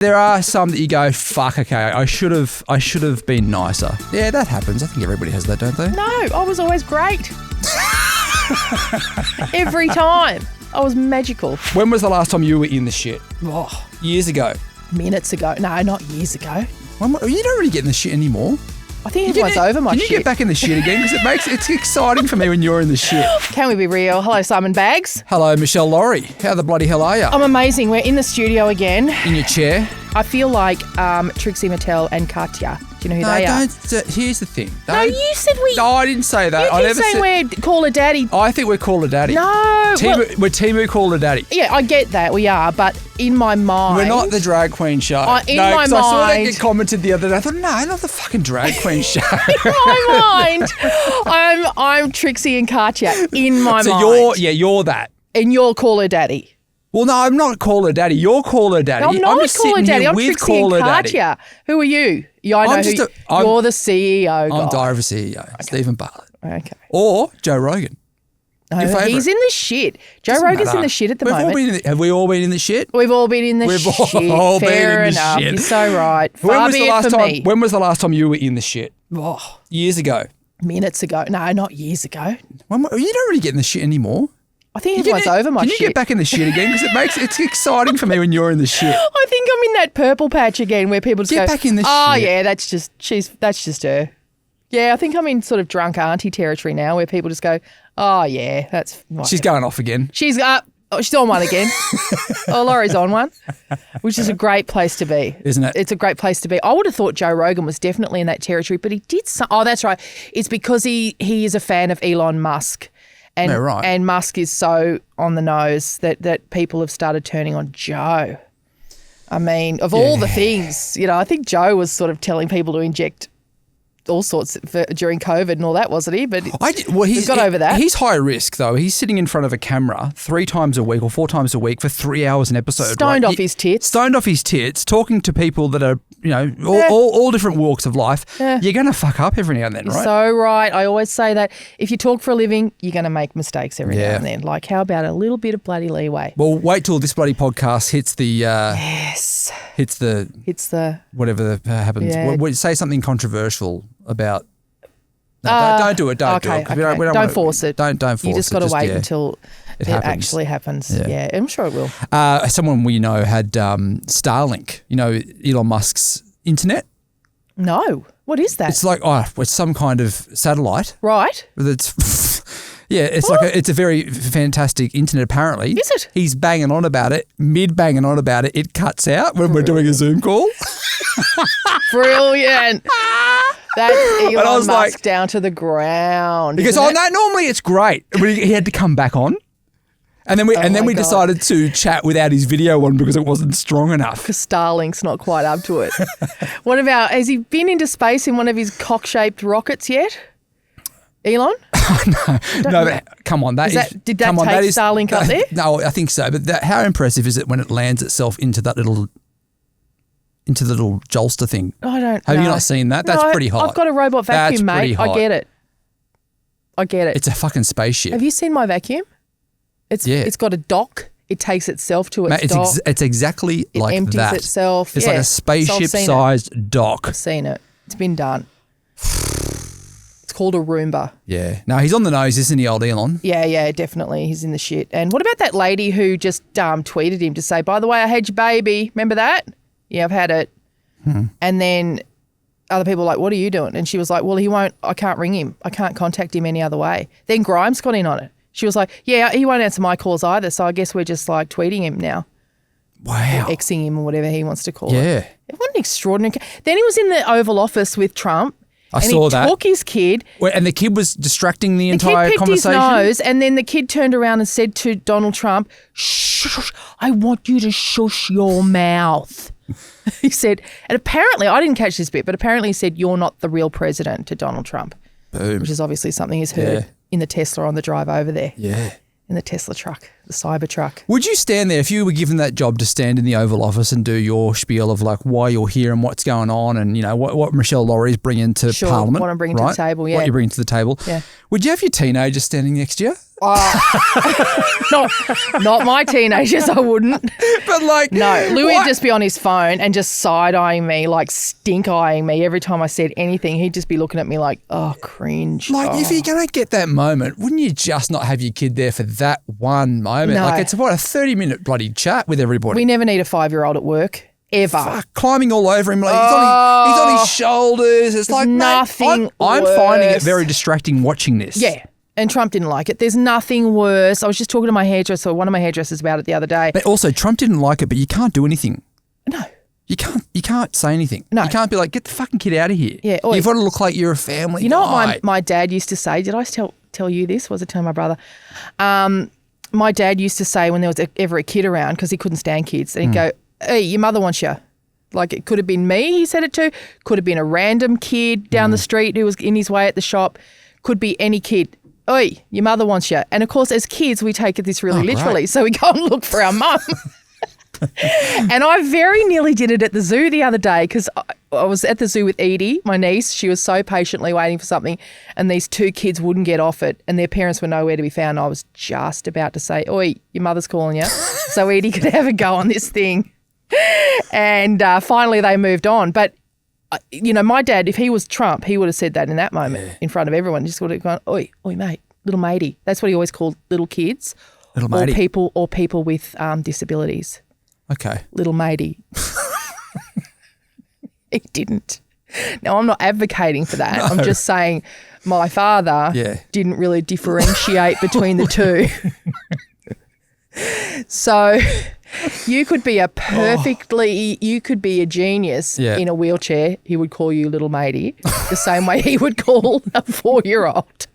There are some that you go, fuck, okay, I should have been nicer. Yeah, that happens. I think everybody has that, don't they? No, I was always great. Every time. I was magical. When was the last time you were in the shit? Oh, Years ago. minutes ago. No, not years ago. You don't really get in the shit anymore. I think everyone's over my shit. Can you get back in the shit again? Because it's exciting for me when you're in the shit. Can we be real? Hello, Simon Baggs. Hello, Meshel, Laurie. How the bloody hell are you? I'm amazing. We're in the studio again. In your chair? I feel like Trixie Mattel and Katya. Do you know who they are? Here's the thing. No, you said we... No, I didn't say that. You keep saying we're Call Her Daddy. I think we're Call Her Daddy. No. We're Timu Call Her Daddy. Yeah, I get that. We are. But in my mind... We're not the drag queen show. In my mind... I saw that get commented the other day. I thought, no, not the fucking drag queen show. In my mind, I'm Trixie and Katya. In my mind. So you're that. And you're Call Her Daddy. Well, no, I'm not Call Her Daddy. You're Call Her Daddy. No, I'm not Call Her Daddy. I'm with Trixie Call and Her Daddy. Katya. Who are you? Yeah, I know you're the CEO guy. I'm Diary of a CEO. Stephen Bartlett. Okay. Or Joe Rogan. No, he's in the shit. Joe Rogan's in the shit at the moment. Have we all been in the shit? We've all been in the shit. All Fair been in the enough. shit. You're so right. When was the last time you were in the shit? Oh, years ago. Minutes ago. No, not years ago. You don't really get in the shit anymore. I think everyone's over my shit. Can you get back in the shit again? Because it's exciting for me when you're in the shit. I think I'm in that purple patch again where people just get go, back in the shit. Oh yeah, that's just her. Yeah, I think I'm in sort of drunk auntie territory now where people just go, oh yeah, that's... She's going off again. She's on one again. Oh, Laurie's on one, which is a great place to be. Isn't it? It's a great place to be. I would have thought Joe Rogan was definitely in that territory, but he did some... Oh, that's right. It's because he is a fan of Elon Musk. And, right. And Musk is so on the nose that people have started turning on Joe. I mean, of all the things, I think Joe was sort of telling people to inject all sorts during COVID and all that, wasn't he? But he's got over that. He's high risk, though. He's sitting in front of a camera 3 times a week or 4 times a week for 3 hours an episode. Stoned off his tits. Stoned off his tits, talking to people that are, all different walks of life. Yeah. You're going to fuck up every now and then, right? You're so right. I always say that if you talk for a living, you're going to make mistakes every now and then. Like, how about a little bit of bloody leeway? Well, wait till this bloody podcast hits the... Hits the... Whatever happens. Yeah. Say something controversial about... No, don't do it. Don't do it. Don't force it. Don't force it. You just got to wait until it actually happens. Yeah, I'm sure it will. Someone we know had Starlink, Elon Musk's internet. No. What is that? It's like, it's some kind of satellite. Right. It's it's a very fantastic internet apparently. Is it? He's banging on about it. Banging on about it. It cuts out when we're doing a Zoom call. Brilliant. That's Elon Musk down to the ground. Because normally it's great. But he had to come back on. And then we decided to chat without his video on because it wasn't strong enough. Because Starlink's not quite up to it. What about, has he been into space in one of his cock-shaped rockets yet? Elon? No, come on. Did that take Starlink up there? No, I think so. But how impressive is it when it lands itself into the little jolster thing? I don't Have know. you not seen that? That's pretty hot. I've got a robot vacuum, mate. Pretty hot. I get it. It's a fucking spaceship. Have you seen my vacuum? It's got a dock. It takes itself to its dock. It's exactly like that. It empties itself. It's like a spaceship-sized dock. I've seen it. It's been done. It's called a Roomba. Yeah. No, he's on the nose, isn't he, old Elon? Yeah, definitely. He's in the shit. And what about that lady who just tweeted him to say, by the way, I had your baby. Remember that? Yeah, I've had it. And then other people were like, what are you doing? And she was like, well, I can't ring him. I can't contact him any other way. Then Grimes got in on it. She was like, yeah, he won't answer my calls either, so I guess we're just like tweeting him now. Wow. Or Xing him or whatever he wants to call it. Yeah. What an extraordinary... Then he was in the Oval Office with Trump. I saw that. And he took his kid. And the kid was distracting the entire conversation? The kid picked his nose, and then the kid turned around and said to Donald Trump, shush, I want you to shush your mouth. He said, and apparently, I didn't catch this bit, but apparently he said, you're not the real president to Donald Trump. Boom. Which is obviously something he's heard in the Tesla on the drive over there. Yeah. In the Tesla truck. the Cybertruck. Would you stand there if you were given that job to stand in the Oval Office and do your spiel of like why you're here and what's going on and you know what Meshel Laurie's bringing to Parliament? What I'm bringing to the table, yeah. What you're bringing to the table. Yeah. Would you have your teenager standing next to you? Not my teenagers, I wouldn't. But like, no, Louis would just be on his phone and just side-eyeing me, like stink-eyeing me every time I said anything. He'd just be looking at me like, oh, cringe. Like, if you're going to get that moment, wouldn't you just not have your kid there for that one moment? No. Like, it's what, a 30-minute bloody chat with everybody. We never need a 5-year-old at work, ever. Fuck, climbing all over him. Like, he's on his shoulders. It's like, nothing mate, I'm finding it very distracting watching this. Yeah. And Trump didn't like it. There's nothing worse. I was just talking to my hairdresser, one of my hairdressers about it the other day. But also, Trump didn't like it, but you can't do anything. No. You can't say anything. No. You can't be like, get the fucking kid out of here. Yeah. You've got to look like you're a family You know guy. what my dad used to say? Did I tell you this? Was it tell my brother? My dad used to say when there was ever a kid around, because he couldn't stand kids, and he'd go, hey, your mother wants you. Like, it could have been me, he said it to. Could have been a random kid down the street who was in his way at the shop. Could be any kid. Oi, your mother wants you. And, of course, as kids, we take this really literally. Right. So we go and look for our mum. And I very nearly did it at the zoo the other day because I was at the zoo with Edie, my niece. She was so patiently waiting for something and these two kids wouldn't get off it and their parents were nowhere to be found. I was just about to say, oi, your mother's calling you. So Edie could have a go on this thing. And finally they moved on. But, you know, my dad, if he was Trump, he would have said that in that moment in front of everyone. Just would have gone, oi, mate, little matey. That's what he always called little kids. Little matey. Or people with disabilities. Okay. Little matey. He didn't. Now, I'm not advocating for that. No. I'm just saying my father didn't really differentiate between the two. So you could be you could be a genius in a wheelchair. He would call you little matey the same way he would call a 4-year-old.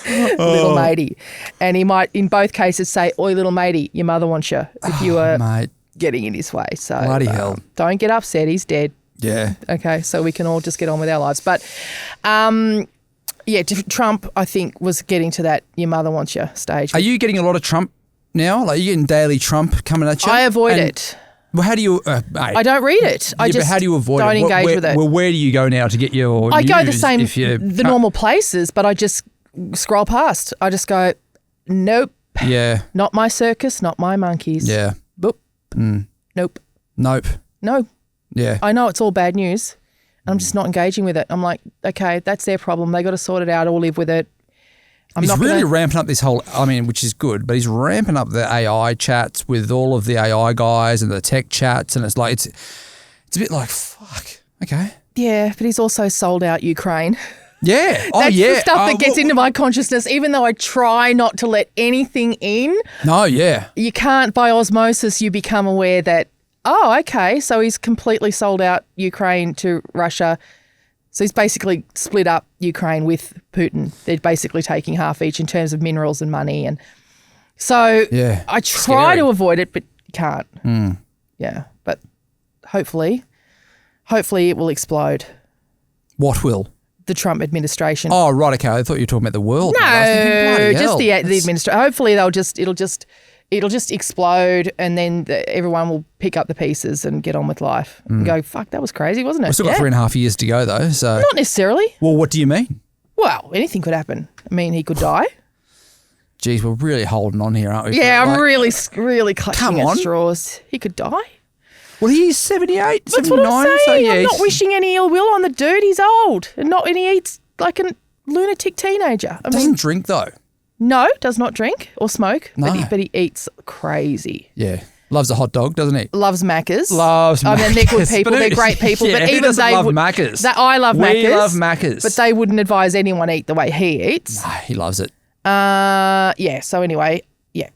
Little matey. And he might, in both cases, say, oi, little matey, your mother wants you if you were getting in his way. So bloody hell. Don't get upset. He's dead. Yeah. Okay, so we can all just get on with our lives. But, Trump, I think, was getting to that your mother wants you stage. Are you getting a lot of Trump now? Like, are you getting daily Trump coming at you? I avoid it. Well, how do you... I don't read it. I just how do you avoid don't it? engage with it. Well, where do you go now to get your I news? go the normal places, but I just scroll past. I just go, nope. Yeah. Not my circus, not my monkeys. Yeah. Boop. Nope. Nope. No. Yeah. I know it's all bad news. And I'm just not engaging with it. I'm like, okay, that's their problem. They got to sort it out or live with it. He's really ramping up this whole, which is good, but he's ramping up the AI chats with all of the AI guys and the tech chats, and it's like, it's a bit like, fuck, okay. Yeah, but he's also sold out Ukraine. Yeah. That's the stuff that gets into my consciousness, even though I try not to let anything in. No, yeah. You can't, by osmosis, you become aware that, oh, okay, so he's completely sold out Ukraine to Russia. So he's basically split up Ukraine with Putin. They're basically taking half each in terms of minerals and money. And so I try to avoid it, but can't. Yeah, but hopefully it will explode. What will? The Trump administration. Oh, right, okay. I thought you were talking about the world. No, just the administration. Hopefully it'll just explode and then everyone will pick up the pieces and get on with life and go, fuck, that was crazy, wasn't it? We've still got 3.5 years to go though. So not necessarily. Well, what do you mean? Well, anything could happen. I mean, he could die. Geez, we're really holding on here, aren't we? Yeah, I'm really clutching at straws. He could die. Well, he's 78, That's 79. What I'm saying. So yeah, I'm not wishing any ill will on the dude. He's old and he eats like a lunatic teenager. Doesn't drink though. No, does not drink or smoke, no. but he eats crazy. Yeah. Loves a hot dog, doesn't he? Loves Maccas. Loves Maccas. I mean, they're good people. They're great people. Yeah, but even they love Maccas. I love Maccas. We love Maccas. But they wouldn't advise anyone eat the way he eats. No, he loves it. Yeah. So anyway, yeah.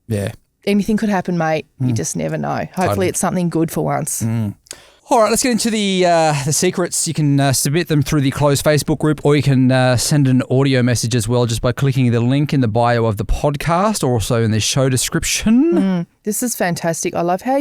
Yeah. Anything could happen, mate. You just never know. Hopefully it's something good for once. All right, let's get into the secrets. You can submit them through the closed Facebook group, or you can send an audio message as well just by clicking the link in the bio of the podcast or also in the show description. This is fantastic. I love how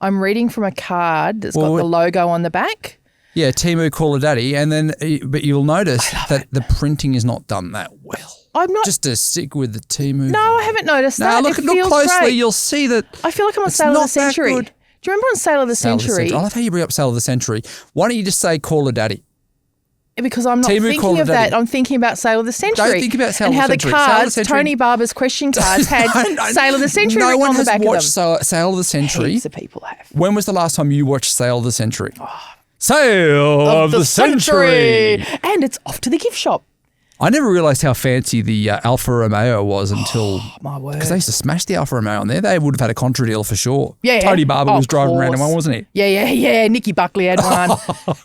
I'm reading from a card that's got the logo on the back. Yeah, Temu Call a Daddy, and then but you'll notice that the printing is not done that well. I'm not just to stick with the Temu. No, I haven't noticed that. Look closely, great. You'll see that. I feel like I'm on Sale of the Century. Do you remember on Sale of the Century? I love how you bring up Sale of the Century. Why don't you just say Call a Daddy? Because I'm not Temu thinking of that. I'm thinking about Sale of the Century. Don't think about Sale of the Century. And how the cards, Tony Barber's question cards, had Sale of the Century written on the back of them. No one has watched Sale of the Century. Heaps of people have. When was the last time you watched Sale of the Century? Sale of the Century. And it's off to the gift shop. I never realised how fancy the Alfa Romeo was until... my word. Because they used to smash the Alfa Romeo on there. They would have had a contra deal for sure. Yeah. Tony Barber was driving around in one, wasn't he? Yeah. Nicky Buckley had one.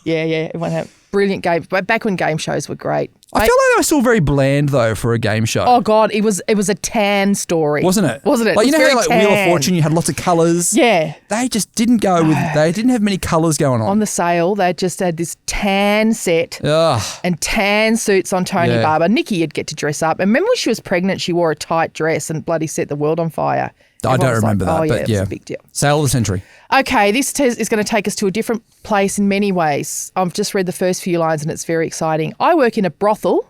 Yeah. Everyone had brilliant games. But back when game shows were great. I feel like they were still very bland though for a game show. Oh God, it was a tan story, wasn't it? Wasn't it? Like it you know how like tan. Wheel of Fortune, you had lots of colours. Yeah, they just didn't go with. They didn't have many colours going on. On the sale, they just had this tan set and tan suits on Tony Barber. Nikki would get to dress up. And remember when she was pregnant, she wore a tight dress and bloody set the world on fire. I don't remember that, but it was a big deal. Sale of the Century. Okay, this is going to take us to a different place in many ways. I've just read the first few lines and it's very exciting. I work in a brothel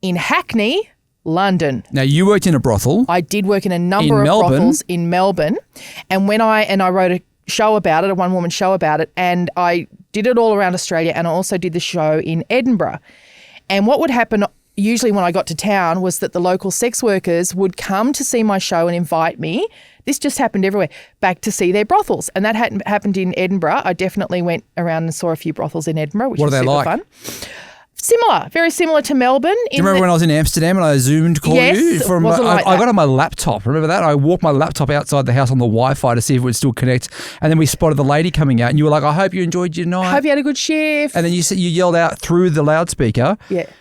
in Hackney, London. Now, you worked in a brothel. I did work in a number of brothels in Melbourne. And when I wrote a show about it, a one-woman show about it, and I did it all around Australia, and I also did the show in Edinburgh. And what would happen usually when I got to town was that the local sex workers would come to see my show and invite me. This just happened everywhere, back to see their brothels. And that happened in Edinburgh. I definitely went around and saw a few brothels in Edinburgh, which was super fun. Similar, very similar to Melbourne. Do you remember when I was in Amsterdam and I Zoomed called you? Yes, I got on my laptop. Remember that? I walked my laptop outside the house on the Wi-Fi to see if it would still connect. And then we spotted the lady coming out and you were like, I hope you enjoyed your night. I hope you had a good shift. And then you yelled out through the loudspeaker,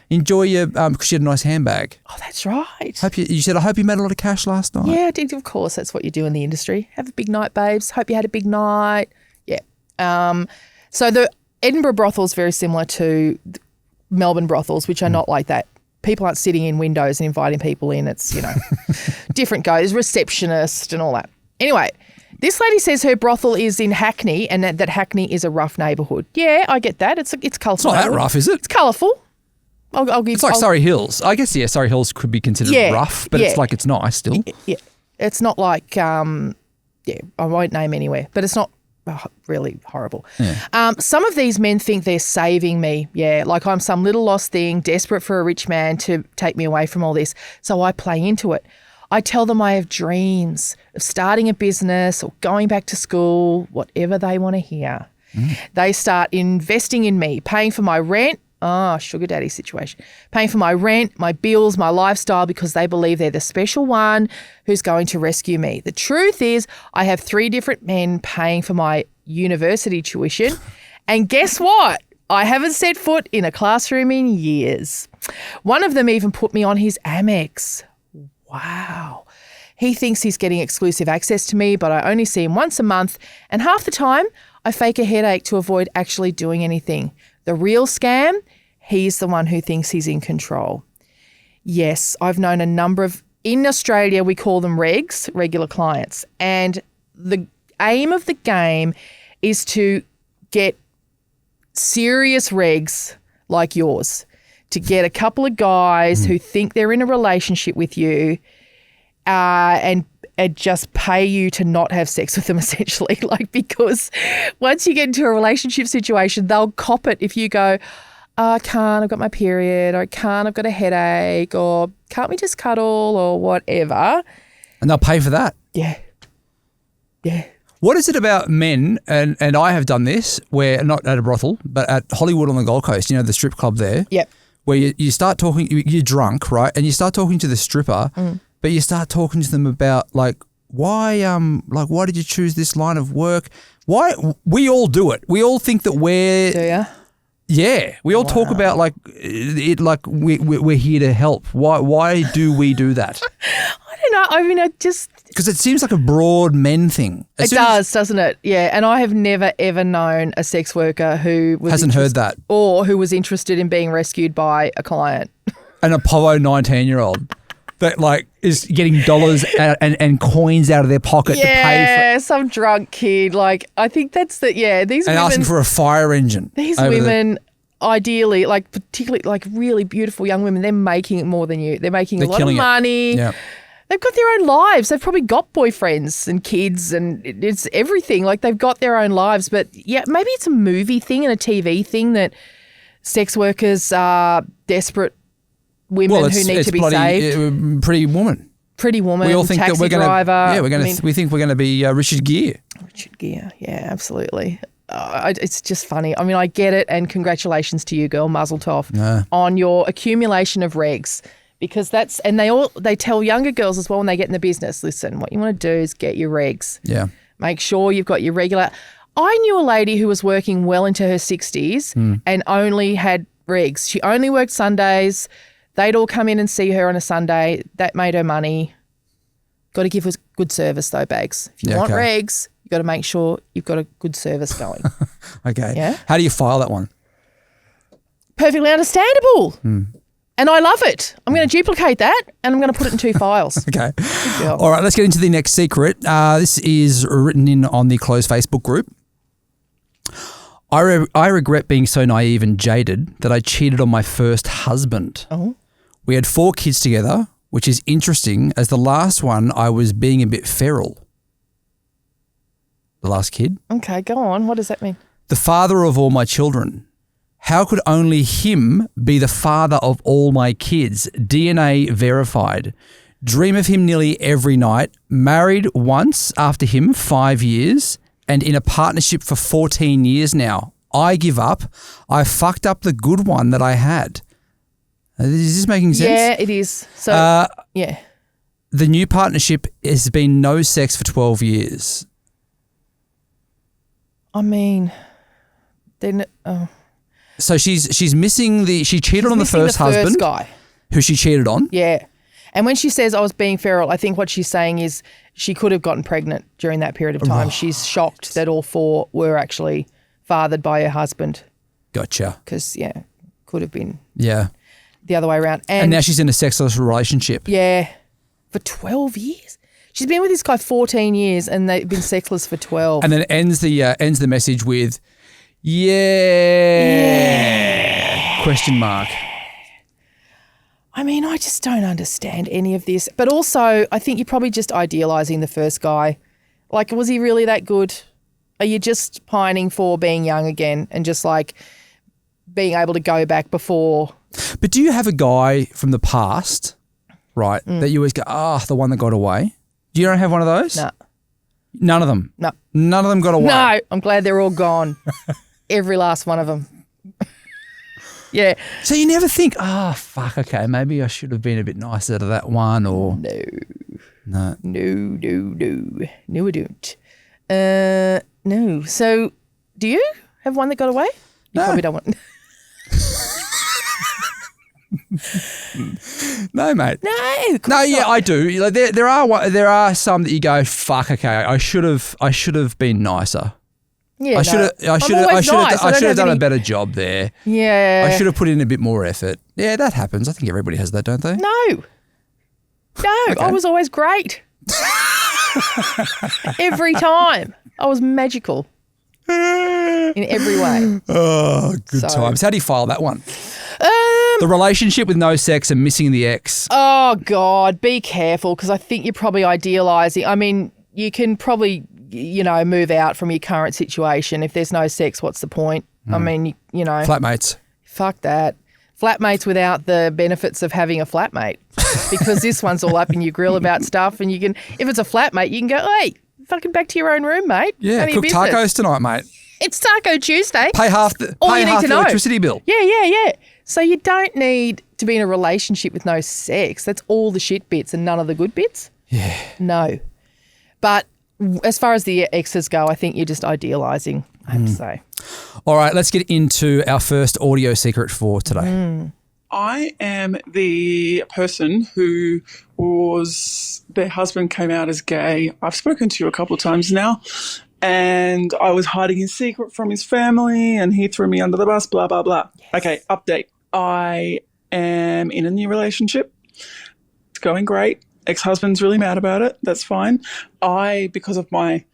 enjoy your, because she had a nice handbag. Oh, that's right. You said, I hope you made a lot of cash last night. Yeah, I did. Of course, that's what you do in the industry. Have a big night, babes. Hope you had a big night. Yeah. So the Edinburgh brothel is very similar to Melbourne brothels, which are not like that. People aren't sitting in windows and inviting people in. It's, different go. There's receptionist and all that. Anyway, this lady says her brothel is in Hackney and that Hackney is a rough neighbourhood. Yeah, I get that. It's colourful. It's not that rough, is it? It's colourful. It's like Surrey Hills. I guess, Surrey Hills could be considered rough, but it's like it's nice still. Yeah. It's not like, I won't name anywhere, but it's not really horrible. Yeah. Some of these men think they're saving me. Yeah, like I'm some little lost thing, desperate for a rich man to take me away from all this. So I play into it. I tell them I have dreams of starting a business or going back to school, whatever they want to hear. They start investing in me, paying for my rent. Sugar daddy situation. Paying for my rent, my bills, my lifestyle because they believe they're the special one who's going to rescue me. The truth is I have 3 different men paying for my university tuition. And guess what? I haven't set foot in a classroom in years. One of them even put me on his Amex. Wow. He thinks he's getting exclusive access to me, but I only see him once a month. And half the time I fake a headache to avoid actually doing anything. The real scam, he's the one who thinks he's in control. Yes, I've known a number of, in Australia we call them regs, regular clients, and the aim of the game is to get serious regs like yours, to get a couple of guys who think they're in a relationship with you and just pay you to not have sex with them essentially. Because once you get into a relationship situation, they'll cop it if you go, I can't, I've got my period, or I can't, I've got a headache, or can't we just cuddle or whatever. And they'll pay for that. Yeah. What is it about men, and I have done this, where not at a brothel, but at Hollywood on the Gold Coast, the strip club there. Yep. Where you start talking, you're drunk, right? And you start talking to the stripper, but you start talking to them about why did you choose this line of work? Why? We all do it. We all think that we're... Do you? Yeah. We all talk about we're here to help. Why do we do that? I don't know. I mean, because it seems like a broad men thing. It does, doesn't it? Yeah. And I have never, ever known a sex worker who hasn't heard that. Or who was interested in being rescued by a client. An Apollo 19-year-old. that like is getting dollars and coins out of their pocket to pay Yeah, some drunk kid. Like, I think that's these and women. asking for a fire engine. These women, ideally, like particularly like really beautiful young women, they're making more than you. They're making a lot of money. Yeah. They've got their own lives. They've probably got boyfriends and kids and it's everything. Like they've got their own lives. But yeah, maybe it's a movie thing and a TV thing that sex workers are desperate women who need to be saved. Pretty Woman. Pretty Woman. We all think taxi that we're going to. driver. Yeah, we think we're going to be Richard Gere. Richard Gere. Yeah, absolutely. It's just funny. I mean, I get it, and congratulations to you, girl, Mazel Tov, on your accumulation of regs. Because they tell younger girls as well when they get in the business, listen, what you want to do is get your regs. Yeah. Make sure you've got your regular. I knew a lady who was working well into her 60s and only had regs. She only worked Sundays. They'd all come in and see her on a Sunday. That made her money. Got to give us good service though, Bags. If you want regs, you've got to make sure you've got a good service going. Okay. Yeah. How do you file that one? Perfectly understandable. And I love it. I'm going to duplicate that and I'm going to put it in 2 files. Okay. All right, let's get into the next secret. This is written in on the closed Facebook group. I regret being so naive and jaded that I cheated on my first husband. Oh. We had 4 kids together, which is interesting as the last one I was being a bit feral. The last kid? Okay, go on. What does that mean? The father of all my children. How could only him be the father of all my kids? DNA verified. Dream of him nearly every night. Married once after him 5 years and in a partnership for 14 years now. I give up. I fucked up the good one that I had. Is this making sense? Yeah, it is. So, yeah. The new partnership has been no sex for 12 years. I mean, then... So she's missing she cheated on the first husband. First guy. Who she cheated on. Yeah. And when she says I was being feral, I think what she's saying is she could have gotten pregnant during that period of time. Right. She's shocked that all 4 were actually fathered by her husband. Gotcha. Because, yeah, could have been the other way around. And now she's in a sexless relationship. Yeah. For 12 years. She's been with this guy 14 years and they've been sexless for 12. And then it ends the message with, yeah. Question mark. I mean, I just don't understand any of this. But also, I think you're probably just idealising the first guy. Like, was he really that good? Are you just pining for being young again and just like being able to go back before? But do you have a guy from the past, right, that you always go, the one that got away? Do you don't have one of those? No. None of them? No. None of them got away? No. I'm glad they're all gone. Every last one of them. Yeah. So you never think, fuck, okay, maybe I should have been a bit nicer to that one or... No. No. No, I don't. No. So do you have one that got away? You probably don't want... No, mate. No, yeah, I do. Like, there are some that you go, fuck, okay, I should have been nicer. Yeah, I should have done a better job there. Yeah. I should have put in a bit more effort. Yeah, that happens. I think everybody has that, don't they? No. Okay. I was always great. Every time. I was magical. In every way. Oh, good times. How do you file that one? The relationship with no sex and missing the ex. Oh, God, be careful because I think you're probably idealising. I mean, you can probably, move out from your current situation. If there's no sex, what's the point? I mean, Flatmates. Fuck that. Flatmates without the benefits of having a flatmate because this one's all up in your grill about stuff and you can, if it's a flatmate, you can go, hey, fucking back to your own room, mate. Yeah, cook tacos tonight, mate. It's Taco Tuesday. Pay half the electricity bill. Yeah. So you don't need to be in a relationship with no sex. That's all the shit bits and none of the good bits. Yeah. No. But as far as the exes go, I think you're just idealising, I have to say. All right, let's get into our first audio secret for today. I am the person who their husband came out as gay. I've spoken to you a couple of times now. And I was hiding in secret from his family and he threw me under the bus, blah, blah, blah. Yes. Okay, update. I am in a new relationship. It's going great. Ex-husband's really mad about it. That's fine. Because of my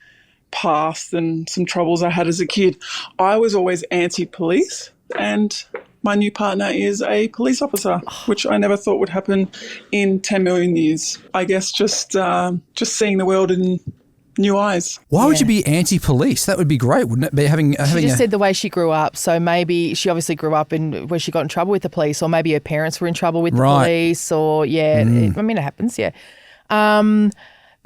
past and some troubles I had as a kid, I was always anti-police, and my new partner is a police officer, which I never thought would happen in 10 million years. I guess just seeing the world in new eyes. Why would you be anti-police? That would be great, wouldn't it? Be having She just said the way she grew up. So maybe she obviously grew up where she got in trouble with the police, or maybe her parents were in trouble with the police, or it happens, yeah.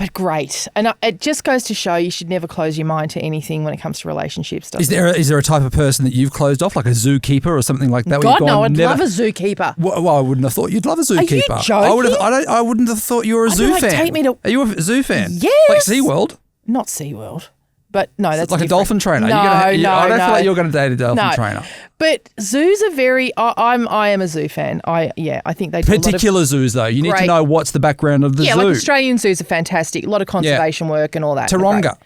But great. And it just goes to show you should never close your mind to anything when it comes to relationships. Is there a type of person that you've closed off, like a zookeeper or something like that? God, no, I'd love a zookeeper. Well, I wouldn't have thought you'd love a zookeeper. Are you joking? I wouldn't have thought you were a zoo fan. Are you a zoo fan? Yes. Like SeaWorld? Not SeaWorld. But no, that's like different. a dolphin trainer. I don't feel like you're going to date a dolphin trainer. But zoos are very. I am a zoo fan. I think they do particular zoos though. You need to know what's the background of the zoo. Yeah, like Australian zoos are fantastic. A lot of conservation work and all that. Taronga.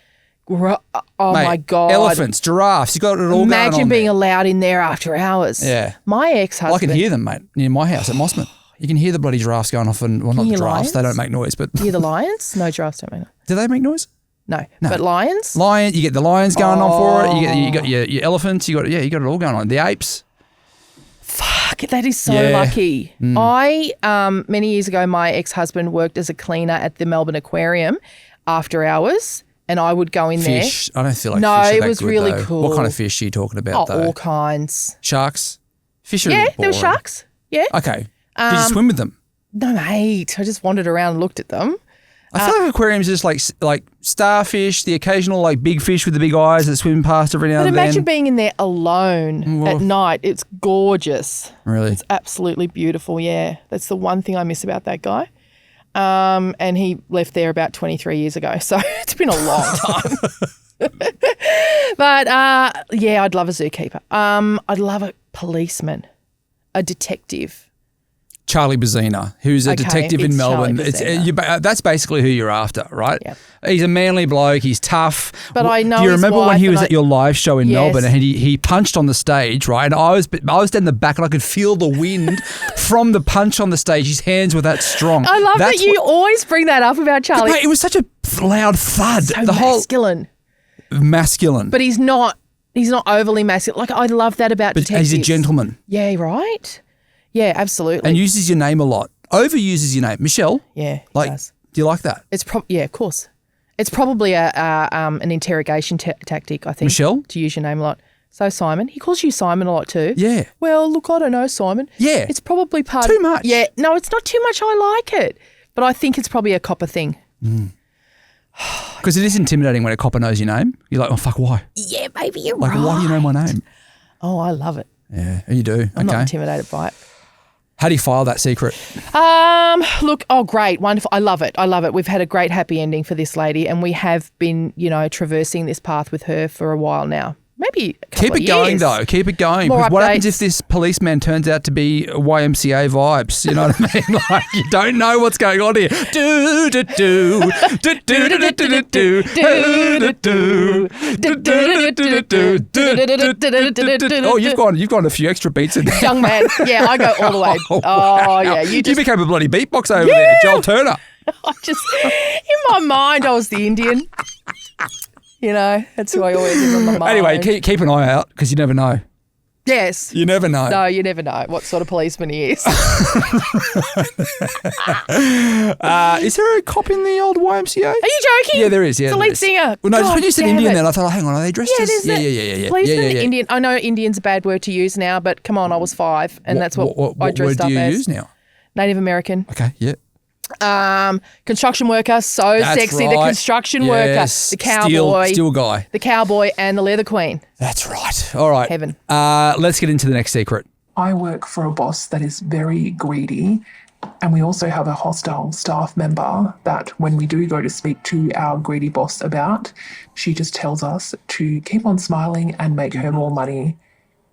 Oh Mate, my God. Elephants, giraffes. You got it all going on. Imagine being allowed in there after hours. Yeah. My ex-husband. I can hear them, mate. Near my house at Mossman. You can hear the bloody giraffes going off, and not the giraffes. Lions? They don't make noise, but You hear the lions? No, giraffes don't make noise. Do they make noise? No. But lions? You get the lions going on for it. You got your elephants. You got it all going on. The apes. Fuck, that is so lucky. Many years ago, my ex-husband worked as a cleaner at the Melbourne Aquarium after hours, and I would go in fish. there. I don't feel like no, fish are it that was good, really though. cool. What kind of fish are you talking about, though? All kinds. Sharks? Fish are Yeah, boring. there were sharks. Yeah. Okay. Did you swim with them? No, mate. I just wandered around and looked at them. I feel like aquariums are just like starfish, the occasional like big fish with the big eyes that swim past every now and then. But imagine being in there alone at night. It's gorgeous. Really? It's absolutely beautiful, yeah. That's the one thing I miss about that guy. And he left there about 23 years ago, so it's been a long time. But, I'd love a zookeeper. I'd love a policeman, a detective. Charlie Bazina, who's a detective in Melbourne. That's basically who you're after, right? Yep. He's a manly bloke. He's tough. But I know. Do you remember when he was at your live show in Yes. Melbourne and he punched on the stage, right? And I was down the back and I could feel the wind from the punch on the stage. His hands were that strong. I love that you always bring that up about Charlie. Mate, it was such a loud thud. So masculine. But he's not overly masculine. Like, I love that about detectives. He's a gentleman. Yeah, right? Yeah, absolutely. And uses your name a lot. Overuses your name. Meshel? Yeah, he like, does. Do you like that? Yeah, of course. It's probably an interrogation tactic, I think. Meshel? To use your name a lot. So Simon, he calls you Simon a lot too. Yeah. Well, look, I don't know, Simon. Yeah. It's probably part Too much. Yeah, no, it's not too much. I like it. But I think it's probably a copper thing. Because it is intimidating when a copper knows your name. You're like, oh, fuck, why? Yeah, maybe you're like, right. Why do you know my name? Oh, I love it. Yeah, you do. I'm not intimidated by it. How do you file that secret? Look, great, wonderful. I love it. We've had a great happy ending for this lady, and we have been, traversing this path with her for a while now. Maybe a couple Keep it going, though. Keep it going. More Because what updates. happens if this policeman turns out to be YMCA vibes? You know what I mean? Like, you don't know what's going on here. Do do do do do do do do do. Oh, you've gone a few extra beats in there. Young man. Yeah, I go all the way. Wow. Yeah. You became a bloody beatbox over there, Joel Turner. In my mind, I was the Indian. That's who I always have in my mind. Anyway, keep an eye out because you never know. Yes. You never know. No, you never know what sort of policeman he is. Is there a cop in the old YMCA? Are you joking? Yeah, there is. Yeah, it's the lead singer. Well, no, just when you said Indian, it. then I thought, hang on, are they dressed as? Yeah. Yeah. Indian. I know Indian's a bad word to use now, but come on, I was 5, and that's what I dressed up as. What word do you use now? Native American. Okay, yeah. Construction worker, so That's sexy. right. The construction worker, the cowboy, steel guy, the cowboy, and the leather queen. That's right. All right, heaven. Let's get into the next secret. I work for a boss that is very greedy, and we also have a hostile staff member that when we do go to speak to our greedy boss about, she just tells us to keep on smiling and make her more money.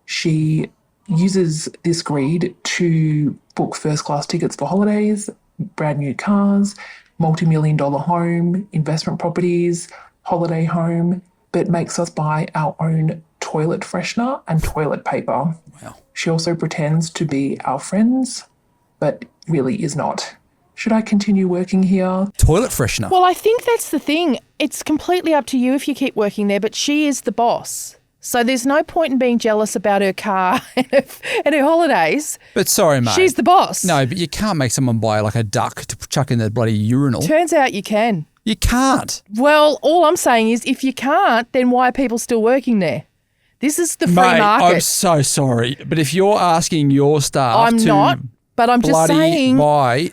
She uses this greed to book first-class tickets for holidays, brand new cars, multi-million-dollar home, investment properties, holiday home, but makes us buy our own toilet freshener and toilet paper. Wow. She also pretends to be our friends, but really is not. Should I continue working here? Toilet freshener. Well, I think that's the thing. It's completely up to you if you keep working there, but she is the boss. So there's no point in being jealous about her car and her holidays. But sorry, mate. She's the boss. No, but you can't make someone buy like a duck to chuck in the bloody urinal. Turns out you can. You can't. Well, all I'm saying is if you can't, then why are people still working there? This is the free market. I'm so sorry. But if you're asking your staff I'm not, but I'm just saying. Buy.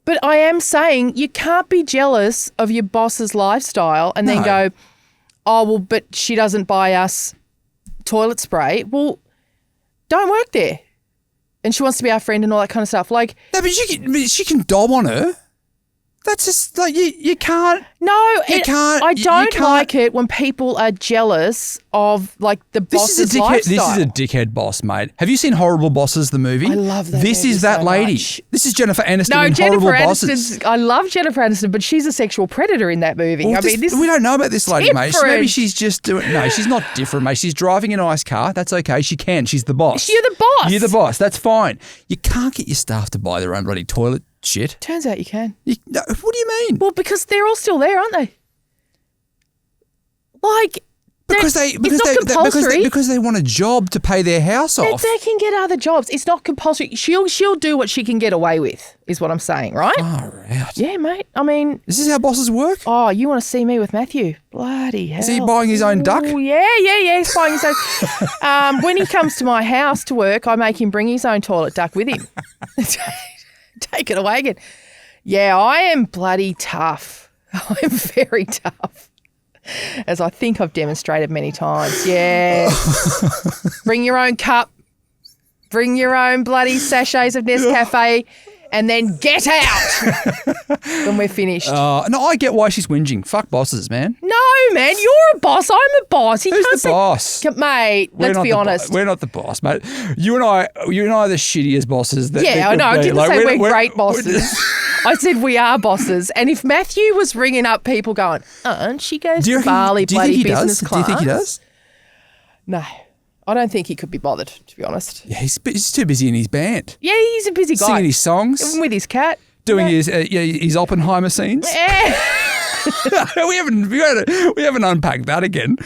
But I am saying you can't be jealous of your boss's lifestyle and then go, oh, well, but she doesn't buy us toilet spray. Well, don't work there. And she wants to be our friend and all that kind of stuff. Like, No, but she can dob on her. That's just like you can't. no, You can't. I you don't can't. like it when people are jealous of like the boss's lifestyle. This is a dickhead boss, mate. Have you seen Horrible Bosses, the movie? I love that This movie is that so lady. much. This is Jennifer Aniston No, in Jennifer Horrible Bosses. Aniston. I love Jennifer Aniston, but she's a sexual predator in that movie. Well, I mean, this we don't know about this lady, mate. different. Maybe she's just doing. No, she's not different, mate. She's driving a nice car. That's okay. She can. She's the boss. You're the boss. You're the boss. That's fine. You can't get your staff to buy their own bloody toilet shit. Turns out you can. No, what do you mean? Well, because they're all still there, aren't they? Like, Because they want a job to pay their house off. They can get other jobs. It's not compulsory. She'll do what she can get away with, is what I'm saying, right? Far out. Yeah, mate. I mean, This is how bosses work. oh, you want to see me with Matthew? Bloody hell. Is he buying his own duck? Ooh, yeah. He's buying his own. When he comes to my house to work, I make him bring his own toilet duck with him. Take it away again. Yeah, I am bloody tough. I'm very tough. As I think I've demonstrated many times. Yeah. Bring your own cup. Bring your own bloody sachets of Nescafe and then get out when we're finished. No, I get why she's whinging. Fuck bosses, man. No, man, you're a boss. I'm a boss. Who's the boss? Mate, let's be honest. We're not the boss, mate. You and I are the shittiest bosses. I know. I didn't say we're great bosses. I said we are bosses. And if Matthew was ringing up people going, and she goes to Bali bloody business class. Do you think he does? No. I don't think he could be bothered, to be honest. Yeah, he's too busy in his band. Yeah, he's a busy guy. Singing his songs. With his cat. Doing his Oppenheimer scenes. Yeah. we haven't unpacked that again.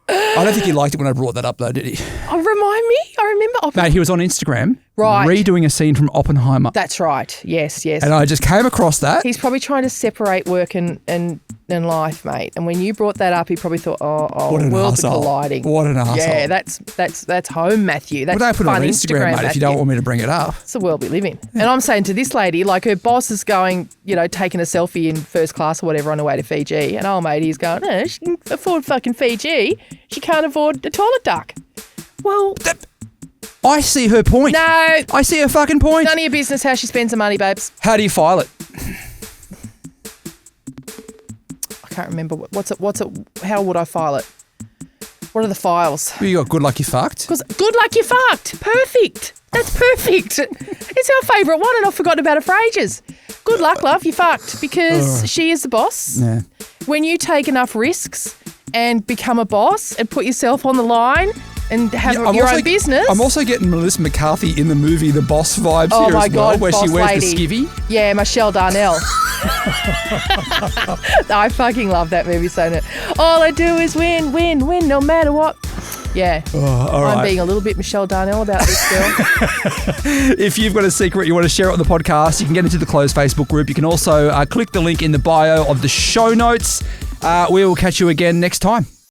I don't think he liked it when I brought that up, though, did he? Oh, remind me? I remember. Mate, he was on Instagram Right. redoing a scene from Oppenheimer. That's right. Yes. And I just came across that. He's probably trying to separate work and life, mate. And when you brought that up, he probably thought, What an worlds are arsehole. colliding. What an arsehole. Yeah, that's home, Matthew. That's Well, don't put it fun on Instagram, mate, if you don't want me to bring it up. It's the world we live in. And I'm saying to this lady, like her boss is going, taking a selfie in first class or whatever on her way to Fiji. And old matey is going, she can afford fucking Fiji. She can't afford a toilet duck. Well, I see her point. no. I see her fucking point. None of your business how she spends her money, babes. How do you file it? I can't remember. What's it? How would I file it? What are the files? You got good luck you fucked. Because good luck you fucked. Perfect. That's perfect. It's our favourite one and I've forgotten about it for ages. Good luck, love, you fucked. Because she is the boss. Yeah. When you take enough risks and become a boss and put yourself on the line and have your own business. I'm also getting Melissa McCarthy in the movie The Boss vibes Oh here my as well, God, where she boss wears lady. the skivvy. Yeah, Meshel Darnell. I fucking love that movie so much. All I do is win, no matter what. Yeah. All I'm right. being a little bit Meshel Darnell about this girl. If you've got a secret you want to share it on the podcast, you can get into the closed Facebook group. You can also click the link in the bio of the show notes. We will catch you again next time.